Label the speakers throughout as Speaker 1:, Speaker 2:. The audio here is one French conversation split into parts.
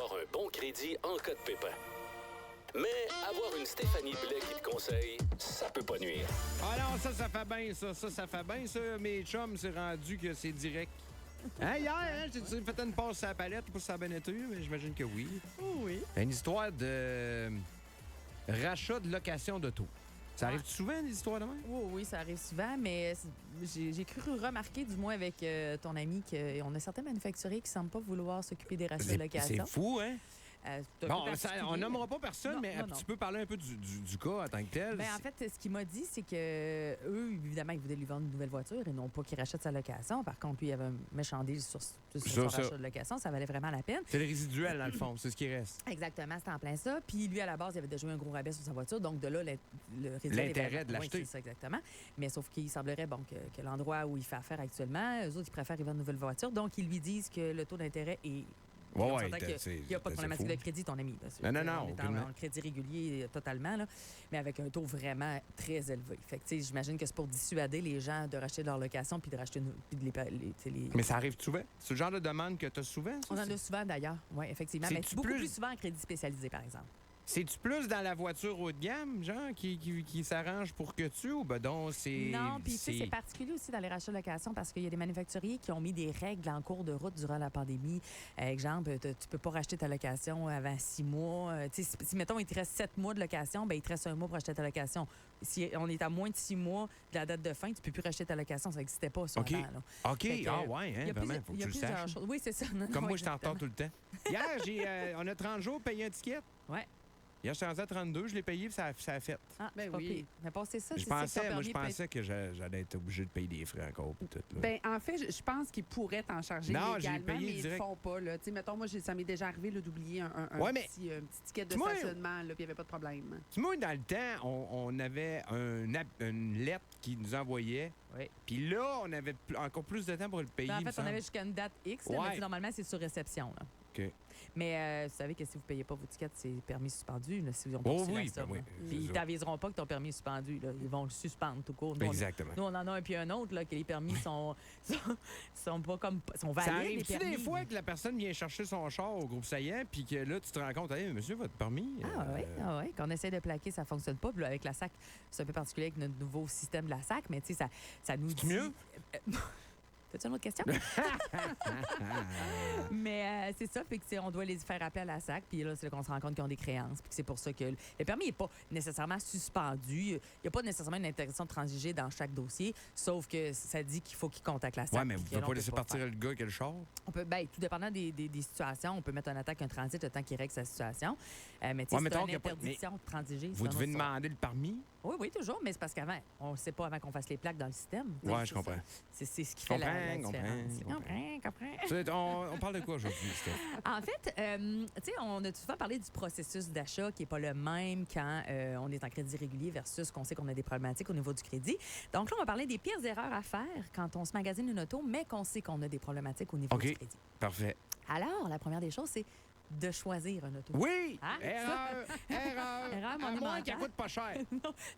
Speaker 1: avoir un bon crédit en cas de pépin. Mais avoir une Stéphanie Blais qui te conseille, ça peut pas nuire.
Speaker 2: Ah non, ça fait bien, ça. Ça fait bien, ça. Mes chums, c'est rendu que c'est direct. Hein, hier, tu fait une passe à la palette pour ça a bien été, mais j'imagine que oui.
Speaker 3: Oh oui.
Speaker 2: Une histoire de rachat de location d'auto. Ça arrive souvent, des histoires de même?
Speaker 3: Oui, ça arrive souvent, mais j'ai cru remarquer, du moins avec ton ami, qu'on a certains manufacturiers qui ne semblent pas vouloir s'occuper des rachats de location.
Speaker 2: C'est fou, hein? Bon, on nommera pas personne,
Speaker 3: Non,
Speaker 2: mais
Speaker 3: non.
Speaker 2: tu peux parler un peu du cas en tant que tel.
Speaker 3: Ben, en fait, ce qu'il m'a dit, c'est que eux, évidemment, ils voulaient lui vendre une nouvelle voiture et non pas qu'il rachète sa location. Par contre, lui, il avait un méchant deal sur son rachat de location. Ça valait vraiment la peine.
Speaker 2: C'est le résiduel, dans le fond. C'est ce qui reste.
Speaker 3: Exactement, c'était en plein ça. Puis lui, à la base, il avait déjà eu un gros rabais sur sa voiture. Donc, de là, le résiduel...
Speaker 2: L'intérêt de l'acheter.
Speaker 3: Oui, c'est ça, exactement. Mais sauf qu'il semblerait que l'endroit où il fait affaire actuellement, eux autres, ils préfèrent y vendre une nouvelle voiture. Donc, ils lui disent que le taux d'intérêt est... Il n'y a pas de problématique de crédit, ton ami.
Speaker 2: Non.
Speaker 3: On est en crédit régulier totalement, là, mais avec un taux vraiment très élevé. Fait que, j'imagine que c'est pour dissuader les gens de racheter leur location puis de racheter les...
Speaker 2: Mais ça arrive souvent? C'est le genre de demande que tu as souvent? Ça?
Speaker 3: On en a souvent, d'ailleurs. Oui, effectivement. Mais beaucoup plus souvent en crédit spécialisé, par exemple.
Speaker 2: C'est-tu plus dans la voiture haut de gamme, genre, qui s'arrange pour que tu ou ben donc c'est...
Speaker 3: Non, puis tu sais, c'est particulier aussi dans les rachats de location parce qu'il y a des manufacturiers qui ont mis des règles en cours de route durant la pandémie. Exemple, tu peux pas racheter ta location avant 6 mois. Si, mettons, il te reste 7 mois de location, ben il te reste 1 mois pour acheter ta location. Si on est à moins de 6 mois de la date de fin, tu peux plus racheter ta location. Ça n'existait pas, ça, avant, là.
Speaker 2: OK. Vraiment, faut que tu le saches.
Speaker 3: Oui, c'est ça.
Speaker 2: Comme moi, je t'entends tout le temps. Hier, on a 30 jours payé un ticket.
Speaker 3: Oui.
Speaker 2: Hier, je suis rendu à 32, je l'ai payé, puis ça a fait.
Speaker 3: Ah, ben oui. Mais c'est ça,
Speaker 2: je pensais que j'allais être obligé de payer des frais encore. Tout, là.
Speaker 4: Ben, en fait, je pense qu'ils pourraient t'en charger légalement, mais ils ne le font pas. Là. Mettons, moi, ça m'est déjà arrivé d'oublier un petit ticket de stationnement, puis il n'y avait pas de problème.
Speaker 2: Moi, dans le temps, on avait une lettre qui nous envoyait.
Speaker 3: Oui.
Speaker 2: Puis là, on avait encore plus de temps pour le payer.
Speaker 3: Ben, en fait, on avait jusqu'à une date X, là, mais normalement, c'est sur réception. Là.
Speaker 2: OK.
Speaker 3: Mais vous savez que si vous ne payez pas vos tickets, c'est permis suspendu. Là, si vous
Speaker 2: oui.
Speaker 3: Puis ils ne t'aviseront pas que ton permis est suspendu. Là. Ils vont le suspendre tout court.
Speaker 2: Exactement.
Speaker 3: Nous, on en a un puis un autre, là, que les permis sont pas comme... sont valides.
Speaker 2: Ça arrive-tu des fois que la personne vient chercher son char au groupe Saillant puis que là, tu te rends compte, hey, monsieur, votre permis...
Speaker 3: oui. Quand on essaie de plaquer, ça ne fonctionne pas. Puis là, avec la SAC, c'est un peu particulier avec notre nouveau système de la SAC, mais tu sais, ça nous dit...
Speaker 2: mieux?
Speaker 3: T'as-tu une autre question? Mais c'est ça, fait que on doit les faire appeler à la SAC, puis là, c'est là qu'on se rend compte qu'ils ont des créances, puis c'est pour ça que le permis n'est pas nécessairement suspendu. Il n'y a pas nécessairement une interdiction de transiger dans chaque dossier, sauf que ça dit qu'il faut qu'ils contactent la SAC.
Speaker 2: Oui, mais vous ne pouvez pas laisser partir le gars qui a le char?
Speaker 3: On peut, tout dépendant des situations, on peut mettre un attaque, un transit le temps qu'il règle sa situation. Mais tu sais, c'est une interdiction de transiger.
Speaker 2: Vous devez demander le permis?
Speaker 3: Oui, toujours, mais c'est parce qu'avant, on ne sait pas avant qu'on fasse les plaques dans le système.
Speaker 2: Oui, je comprends.
Speaker 3: C'est ce qui fait la différence.
Speaker 2: Comprends. On parle de quoi aujourd'hui, Steph?
Speaker 3: En fait, tu sais, on a souvent parlé du processus d'achat qui n'est pas le même quand on est en crédit régulier versus qu'on sait qu'on a des problématiques au niveau du crédit. Donc là, on va parler des pires erreurs à faire quand on se magasine une auto, mais qu'on sait qu'on a des problématiques au niveau du crédit.
Speaker 2: Parfait.
Speaker 3: Alors, la première des choses, c'est de choisir un auto.
Speaker 2: Oui!
Speaker 3: Hein?
Speaker 2: Erreur à moins qu'elle coûte pas cher.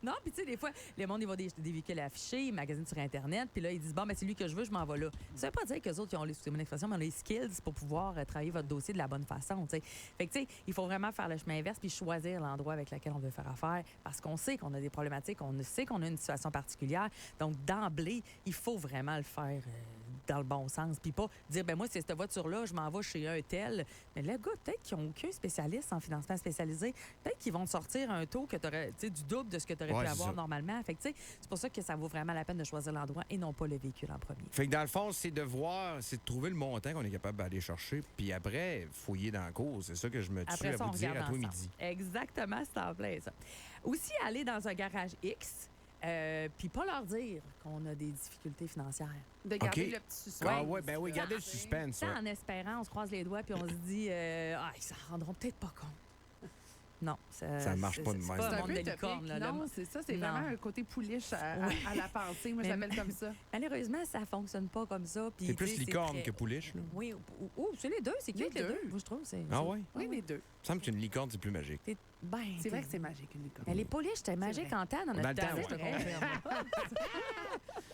Speaker 3: non, puis tu sais, des fois, le monde, ils voient des véhicules affichés, ils magasinent sur Internet, puis là, ils disent, bon, ben c'est lui que je veux, je m'en vais là. Ça veut pas dire qu'eux autres, ils ont c'est mon expression, mais on a les skills pour pouvoir travailler votre dossier de la bonne façon, tu sais. Fait que, tu sais, il faut vraiment faire le chemin inverse puis choisir l'endroit avec lequel on veut faire affaire parce qu'on sait qu'on a des problématiques, on sait qu'on a une situation particulière. Donc, d'emblée, il faut vraiment le faire dans le bon sens. Puis pas dire, ben moi, c'est cette voiture-là, je m'en vais chez un tel. Mais le gars, peut-être qu'ils n'ont aucun spécialiste en financement spécialisé. Peut-être qu'ils vont te sortir un taux que t'aurais, du double de ce que tu aurais pu avoir normalement. Fait que, c'est pour ça que ça vaut vraiment la peine de choisir l'endroit et non pas le véhicule en premier.
Speaker 2: Fait que dans le fond, c'est de trouver le montant qu'on est capable d'aller chercher, puis après, fouiller dans la course. C'est ça que je me tue à vous dire à toi midi.
Speaker 3: Exactement, c'est en plein ça. Aussi, aller dans un garage X, puis pas leur dire qu'on a des difficultés financières.
Speaker 4: De garder le petit suspense.
Speaker 2: Ah oui, ben oui, garder le suspense.
Speaker 3: Ça, en espérant, on se croise les doigts puis on se dit ils s'en rendront peut-être pas compte. Non, ça
Speaker 2: ne marche pas de même.
Speaker 3: C'est pas un monde de licorne.
Speaker 4: Non, c'est ça. C'est vraiment un côté pouliche à la pensée. Moi, je l'appelle comme ça.
Speaker 3: Malheureusement, ça fonctionne pas comme ça.
Speaker 2: C'est plus licorne que pouliche, là?
Speaker 3: Oui. C'est les deux. C'est cute, les deux. Moi, je trouve.
Speaker 2: Ah oui?
Speaker 4: Oui, les deux.
Speaker 2: Il me semble qu'une licorne, c'est plus magique.
Speaker 4: C'est vrai que c'est magique, une licorne.
Speaker 3: Elle est pouliche, c'était magique en temps dans notre temps, je te confirme.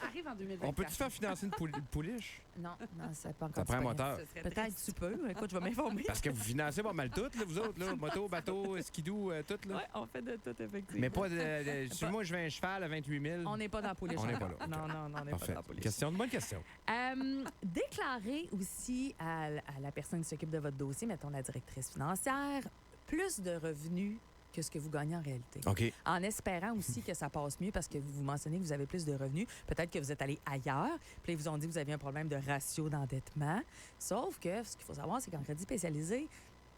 Speaker 4: arrive en 2024.
Speaker 2: On peut-tu faire financer une pouliche?
Speaker 3: Non, c'est pas encore
Speaker 2: Ça prend un moteur.
Speaker 3: Peut-être tu peux. Écoute, je vais m'informer.
Speaker 2: Parce que vous financez pas mal tout, là, vous autres, là. Moto, bateau, skidoo, tout, là.
Speaker 3: Oui, on fait de tout, effectivement.
Speaker 2: Mais pas de... Si moi, je vais un cheval à 28 000...
Speaker 3: On n'est pas dans la pouliche.
Speaker 2: On n'est pas là.
Speaker 3: Non, on n'est pas dans la pouliche.
Speaker 2: Bonne question.
Speaker 3: Déclarez aussi à la personne qui s'occupe de votre dossier, mettons la directrice financière, plus de revenus que ce que vous gagnez en réalité.
Speaker 2: OK.
Speaker 3: En espérant aussi que ça passe mieux parce que vous mentionnez que vous avez plus de revenus. Peut-être que vous êtes allé ailleurs, puis ils vous ont dit que vous aviez un problème de ratio d'endettement. Sauf que ce qu'il faut savoir, c'est qu'en crédit spécialisé,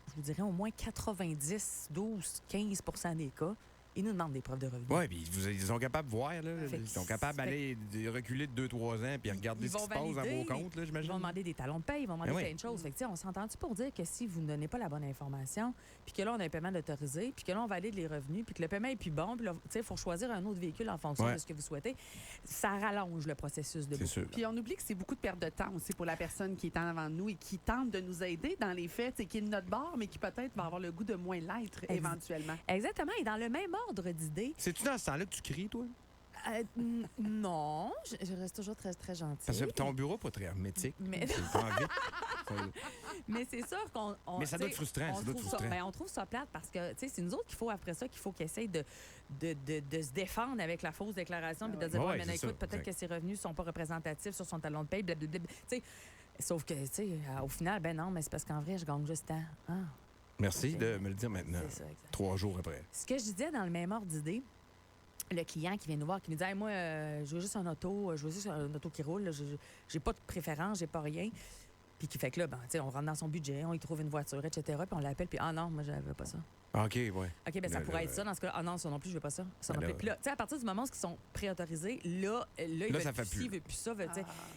Speaker 3: je vous dirais au moins 90, 12, 15 des cas, ils nous demandent des preuves de revenus.
Speaker 2: Oui, puis ils sont capables de voir, là. Ils sont capables d'aller reculer de 2-3 ans puis regarder ce qui se passe dans vos comptes, là, j'imagine.
Speaker 3: Ils vont demander des talons de paie, ils vont demander plein de choses. Fait que, on s'entend-tu pour dire que si vous ne donnez pas la bonne information, puis que là, on a un paiement autorisé, puis que là, on valide les revenus, puis que le paiement est plus bon, puis là, il faut choisir un autre véhicule en fonction de ce que vous souhaitez, ça rallonge le processus de beaucoup.
Speaker 2: Sûr.
Speaker 4: Puis on oublie que c'est beaucoup de perte de temps aussi pour la personne qui est en avant de nous et qui tente de nous aider dans les faits, qui est de notre bord, mais qui peut-être va avoir le goût de moins l'être éventuellement.
Speaker 3: Exactement. Et dans le même ordre d'idées...
Speaker 2: C'est-tu dans ce temps-là que tu cries, toi?
Speaker 3: Non, je reste toujours très, très gentille.
Speaker 2: Parce que ton bureau n'est pas très hermétique.
Speaker 3: Mais c'est sûr qu'on...
Speaker 2: Mais ça doit être frustrant.
Speaker 3: On trouve ça plate parce que c'est nous autres qu'il faut, après ça, qu'il essaye de se défendre avec la fausse déclaration puis de dire, mais écoute, peut-être que ses revenus ne sont pas représentatifs sur son talon de paie, blablabla. Sauf que, au final, non, mais c'est parce qu'en vrai, je gagne juste tant.
Speaker 2: Merci de me le dire maintenant, 3 jours après.
Speaker 3: Ce que je disais dans le même ordre d'idée, le client qui vient nous voir, qui nous dit moi, je veux juste un auto, qui roule, j'ai pas de préférence, j'ai pas rien. Puis qui fait que là, on rentre dans son budget, on y trouve une voiture, etc. Puis on l'appelle, puis non, moi, j'avais pas ça.
Speaker 2: OK, oui.
Speaker 3: OK, bien, ça pourrait être ça dans ce cas-là. Non, ça non plus, je veux pas ça. Ça non plus. Puis là, à partir du moment où ils sont préautorisés, là, ils veulent
Speaker 2: ça fait
Speaker 3: plus. Ils veulent plus ça.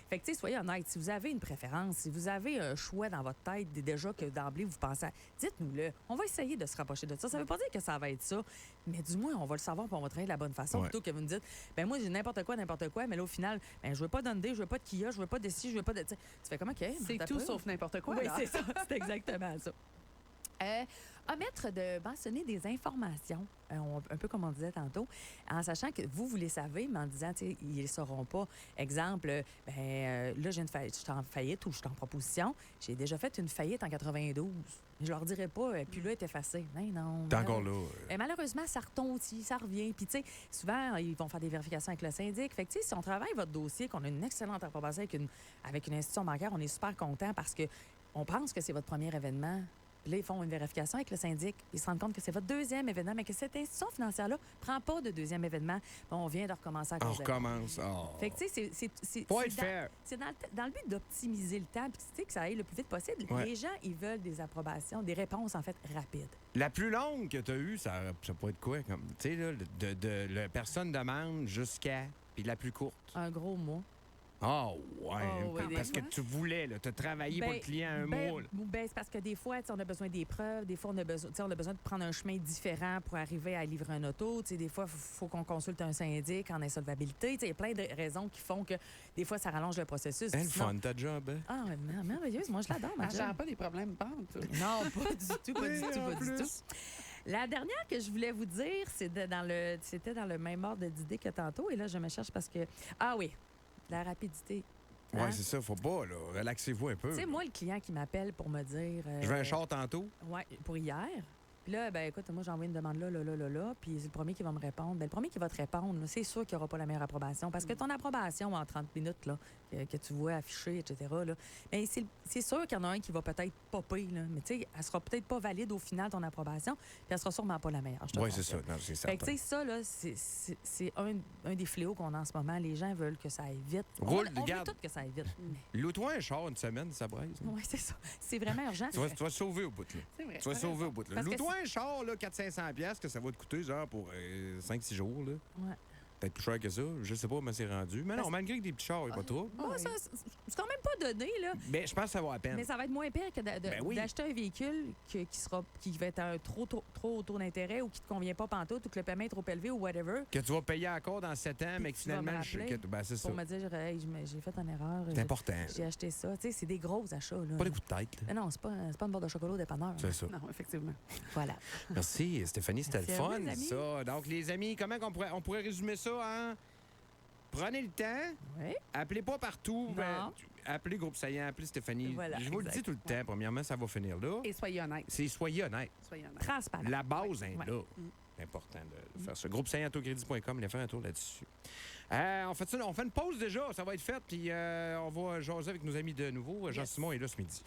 Speaker 3: Fait que, soyez honnête. Si vous avez une préférence, si vous avez un choix dans votre tête, déjà que d'emblée, vous pensez dites-nous-le. On va essayer de se rapprocher de ça. Ça veut pas dire que ça va être ça, mais du moins, on va le savoir pour on va travailler de la bonne façon. Plutôt que vous me dites, moi, j'ai n'importe quoi, mais là, au final, je veux pas d'Hyundai, je veux pas de Kia, je veux pas de ci, je veux pas de... Tu fais comme, OK.
Speaker 4: C'est tout sauf n'importe quoi.
Speaker 3: Oui, c'est ça. C'est exactement ça. Omettre de mentionner des informations, un peu comme on disait tantôt, en sachant que vous les savez, mais en disant, ils ne les sauront pas. Exemple, là, je suis en faillite ou je suis en proposition. J'ai déjà fait une faillite en 92. Je leur dirais pas, puis là, est effacé. Non.
Speaker 2: T'es encore là.
Speaker 3: Malheureusement, ça retombe aussi, ça revient. Puis, souvent, ils vont faire des vérifications avec le syndic. Fait que, si on travaille votre dossier, qu'on a une excellente approbation avec une institution bancaire, on est super content parce que on pense que c'est votre premier événement. Puis là, ils font une vérification avec le syndic. Ils se rendent compte que c'est votre deuxième événement, mais que cette institution financière-là ne prend pas de deuxième événement. Bon, on vient de recommencer à cause de...
Speaker 2: On recommence.
Speaker 3: Fait que, tu sais, c'est dans le but d'optimiser le temps puis que ça aille le plus vite possible.
Speaker 2: Ouais.
Speaker 3: Les gens, ils veulent des approbations, des réponses, en fait, rapides.
Speaker 2: La plus longue que tu as eue, ça peut être quoi? Tu sais, là, de la personne demande jusqu'à... Puis la plus courte.
Speaker 3: Un gros mois.
Speaker 2: Parce que tu voulais, tu as travaillé pour le client un mois.
Speaker 3: C'est parce que des fois, on a besoin des preuves, des fois, on a besoin de prendre un chemin différent pour arriver à livrer un auto. Des fois, il faut qu'on consulte un syndic en insolvabilité. Il y a plein de raisons qui font que des fois, ça rallonge le processus.
Speaker 2: C'est fun, ta job.
Speaker 3: Ah, merveilleuse. Moi, je l'adore, ma job.
Speaker 4: J'ai pas des problèmes pente.
Speaker 3: Non, pas du tout. La dernière que je voulais vous dire, c'était dans le même ordre d'idée que tantôt. Et là, je me cherche parce que... Ah oui, la rapidité.
Speaker 2: Oui, c'est ça. Faut pas, là. Relaxez-vous un peu.
Speaker 3: Tu sais, moi, le client qui m'appelle pour me dire...
Speaker 2: je veux un char tantôt.
Speaker 3: Oui, pour hier. Puis là, écoute, moi, j'ai envoyé une demande là. Puis c'est le premier qui va me répondre. Le premier qui va te répondre, là, c'est sûr qu'il n'y aura pas la meilleure approbation. Parce que ton approbation en 30 minutes, là, que tu vois afficher, etc., là, bien, c'est sûr qu'il y en a un qui va peut-être popper, là. Mais tu sais, elle sera peut-être pas valide au final, ton approbation. Puis elle sera sûrement pas la meilleure.
Speaker 2: Oui, c'est ça. Non, c'est certain.
Speaker 3: Fait que, tu sais, ça, là, c'est un des fléaux qu'on a en ce moment. Les gens veulent que ça aille vite. On veut tout que ça aille vite.
Speaker 2: Loue-toi un char une semaine, ça braise.
Speaker 3: Oui, c'est ça. C'est vraiment urgent.
Speaker 2: Tu vas sauver au bout, là.
Speaker 4: C'est vrai.
Speaker 2: Tu vas sauver au bout, là. Loue-toi un char, là, 400-500$, que ça va te coûter, genre, pour 5-6 jours, là.
Speaker 3: Ouais.
Speaker 2: Peut-être plus cher que ça. Je sais pas comment c'est rendu. Mais non, malgré que des petits chars, il n'y a pas trop.
Speaker 3: C'est quand même pas donné, là.
Speaker 2: Mais je pense que ça vaut la peine.
Speaker 3: Mais ça va être moins pire que d'acheter un véhicule qui va être un trop haut taux d'intérêt ou qui ne te convient pas pantoute ou que le paiement est trop élevé ou whatever.
Speaker 2: Que tu vas payer encore dans 7 ans, mais que finalement... c'est ça.
Speaker 3: Pour me dire, hey, j'ai fait une erreur.
Speaker 2: C'est important.
Speaker 3: J'ai acheté ça. Tu sais, c'est des gros achats, là.
Speaker 2: Pas des coups de tête, là.
Speaker 3: Non, c'est pas une barre de chocolat au dépanneur.
Speaker 2: C'est ça.
Speaker 4: Non, effectivement.
Speaker 3: Voilà.
Speaker 2: Merci, Stéphanie. C'était le fun,
Speaker 3: les amis.
Speaker 2: ça. Donc, les amis, comment on pourrait résumer ça, hein? prenez le temps.
Speaker 3: Oui.
Speaker 2: Appelez pas partout. Appelez Groupe Saillant, appelez Stéphanie.
Speaker 3: Voilà,
Speaker 2: je vous le dis tout le temps. Premièrement, ça va finir là.
Speaker 4: Et soyez honnête.
Speaker 2: Soyez honnête.
Speaker 3: Transparent.
Speaker 2: La base est là. C'est important de faire ça. Groupe Saillant-Autocrédit.com, allez faire un tour là-dessus. On fait une pause déjà. Ça va être fait. Puis on va jaser avec nos amis de nouveau. Jean-Simon est là ce midi.